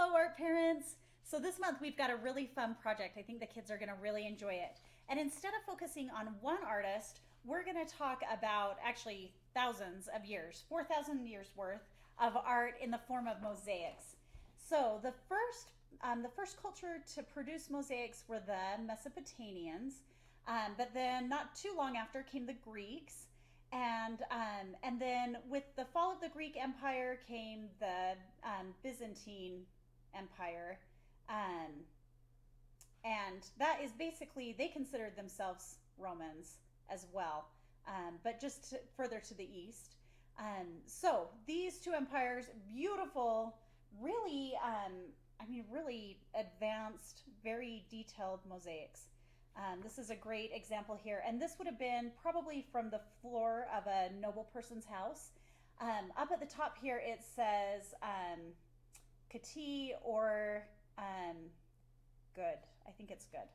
Hello, art parents. So this month we've got a really fun project. I think the kids are going to really enjoy it. And instead of focusing on one artist, we're going to talk about actually thousands of years, 4,000 years worth of art in the form of mosaics. So the first culture to produce mosaics were the Mesopotamians, but then not too long after came the Greeks, and then with the fall of the Greek Empire came the Byzantine Empire, um, and that is basically they considered themselves Romans as well, but just further to the east. So these two empires, beautiful, really, really advanced, very detailed mosaics. This is a great example here, and this would have been probably from the floor of a noble person's house. Up at the top here, it says Kati or good. I think it's good.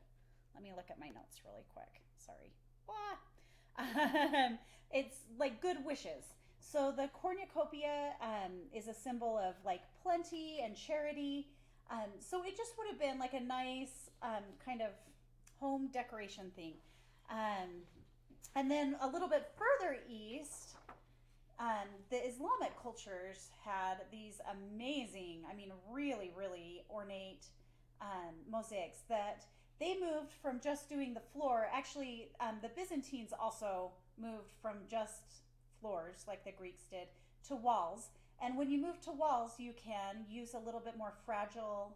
Let me look at my notes really quick. Sorry. It's like good wishes. So the cornucopia is a symbol of like plenty and charity. So it just would have been like a nice kind of home decoration thing. Um, and then a little bit further east, the Islamic cultures had these amazing, really, really ornate mosaics that they moved from just doing the floor. Actually, the Byzantines also moved from just floors, like the Greeks did, to walls. And when you move to walls, you can use a little bit more fragile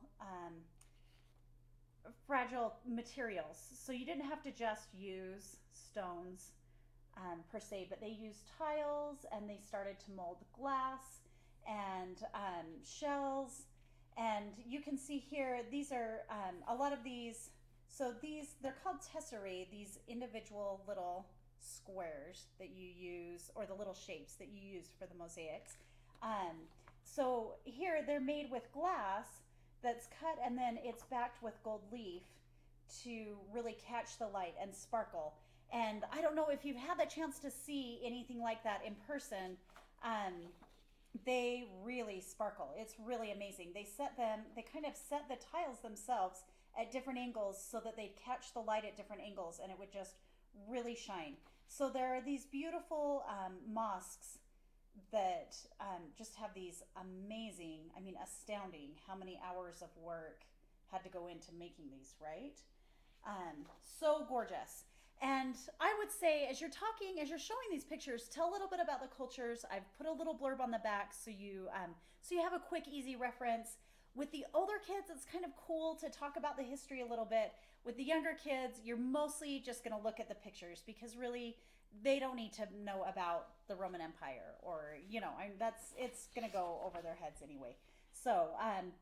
materials. So you didn't have to just use stones per se, but they used tiles and they started to mold glass and shells. And you can see here, these are a lot of these. So they're called tesserae, these individual little squares that you use, or the little shapes that you use for the mosaics. So here they're made with glass that's cut and then it's backed with gold leaf to really catch the light and sparkle. And I don't know if you've had the chance to see anything like that in person. Um, they really sparkle. It's really amazing. They kind of set the tiles themselves at different angles so that they'd catch the light at different angles and it would just really shine. So there are these beautiful mosques that just have these amazing, astounding how many hours of work had to go into making these, right? So gorgeous. And I would say, as you're showing these pictures, tell a little bit about the cultures. I've put a little blurb on the back so you have a quick, easy reference. With the older kids, it's kind of cool to talk about the history a little bit. With the younger kids, you're mostly just going to look at the pictures because really they don't need to know about the Roman Empire or it's going to go over their heads anyway. So,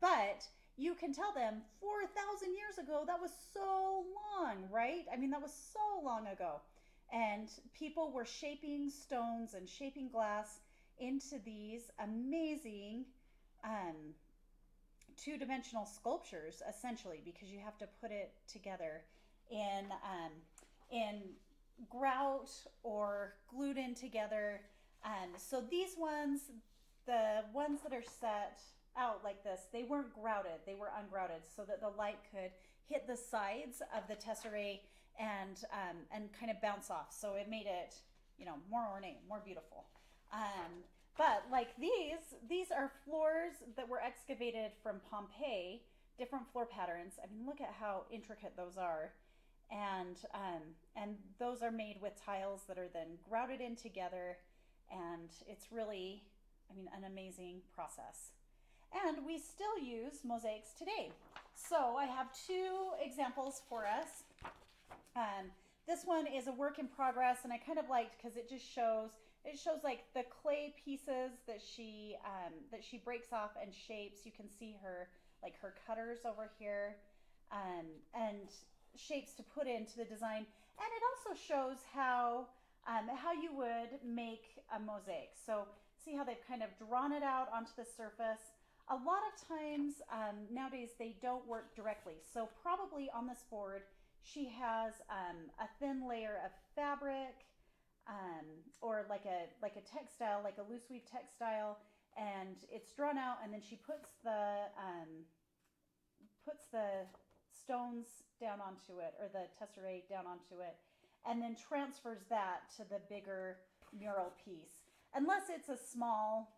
but you can tell them 4,000 years ago, that was so long, right? That was so long ago. And people were shaping stones and shaping glass into these amazing um, two-dimensional sculptures, essentially, because you have to put it together in grout or glued in together. So these ones, the ones that are set out like this, they weren't grouted, they were ungrouted so that the light could hit the sides of the tesserae and kind of bounce off. So it made it, more ornate, more beautiful. But like these are floors that were excavated from Pompeii, different floor patterns. Look at how intricate those are. And those are made with tiles that are then grouted in together, and it's really, an amazing process. And we still use mosaics today. So I have two examples for us. This one is a work in progress, and I kind of liked because it shows like the clay pieces that she breaks off and shapes. You can see her cutters over here, and shapes to put into the design. And it also shows how you would make a mosaic. So see how they've kind of drawn it out onto the surface. A lot of times nowadays they don't work directly. So probably on this board she has a thin layer of fabric, or like a textile, like a loose weave textile, and it's drawn out, and then she puts puts the stones down onto it, or the tesserae down onto it, and then transfers that to the bigger mural piece. Unless it's a small,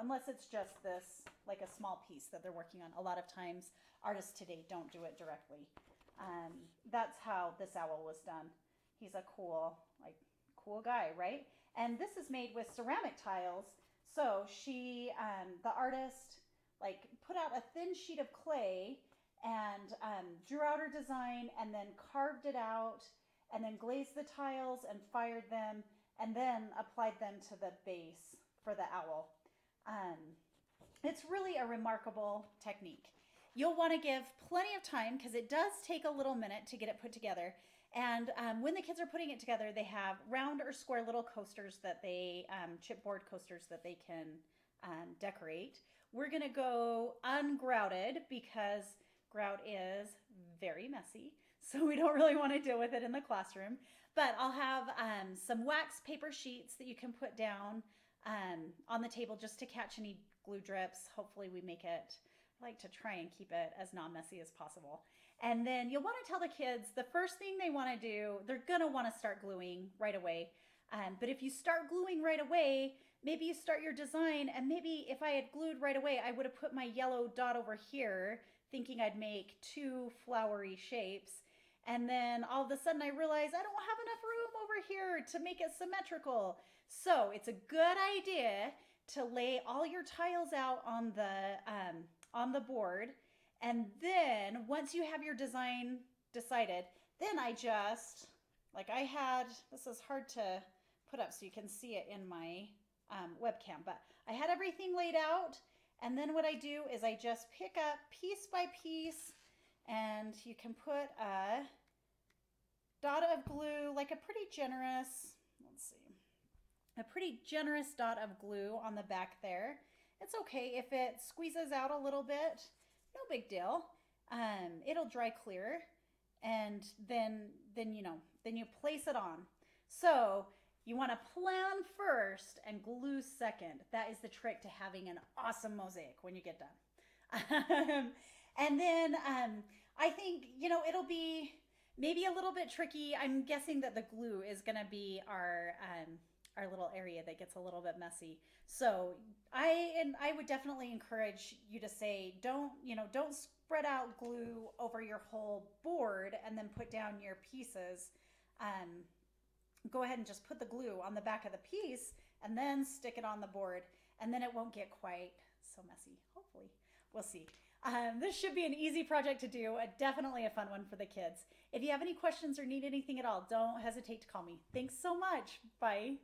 unless it's just this, like a small piece that they're working on. A lot of times, artists today don't do it directly. That's how this owl was done. He's a cool guy, right? And this is made with ceramic tiles. So the artist, like put out a thin sheet of clay and drew out her design and then carved it out and then glazed the tiles and fired them and then applied them to the base for the owl. It's really a remarkable technique. You'll want to give plenty of time because it does take a little minute to get it put together. And when the kids are putting it together, they have round or square little coasters that they, chipboard coasters that they can decorate. We're going to go ungrouted because grout is very messy. So we don't really want to deal with it in the classroom. But I'll have some wax paper sheets that you can put down on the table just to catch any glue drips. Hopefully we make it, I like to try and keep it as non-messy as possible. And then you'll want to tell the kids the first thing they want to do, they're going to want to start gluing right away. But if you start gluing right away, maybe you start your design, and maybe if I had glued right away, I would have put my yellow dot over here thinking I'd make two flowery shapes. And then all of a sudden I realized I don't have enough room over here to make it symmetrical. So it's a good idea to lay all your tiles out on the board. And then once you have your design decided, then I just, this is hard to put up so you can see it in my webcam, but I had everything laid out. And then what I do is I just pick up piece by piece, and you can put a dot of glue, like a pretty generous dot of glue on the back there. It's okay if it squeezes out a little bit, no big deal. It'll dry clear, and then you place it on. So you want to plan first and glue second. That is the trick to having an awesome mosaic when you get done. And then I think, it'll be maybe a little bit tricky. I'm guessing that the glue is going to be our little area that gets a little bit messy. So I would definitely encourage you to say, don't spread out glue over your whole board and then put down your pieces. Go ahead and just put the glue on the back of the piece and then stick it on the board, and then it won't get quite so messy. Hopefully, we'll see. This should be an easy project to do, definitely a fun one for the kids. If you have any questions or need anything at all, don't hesitate to call me. Thanks so much. Bye.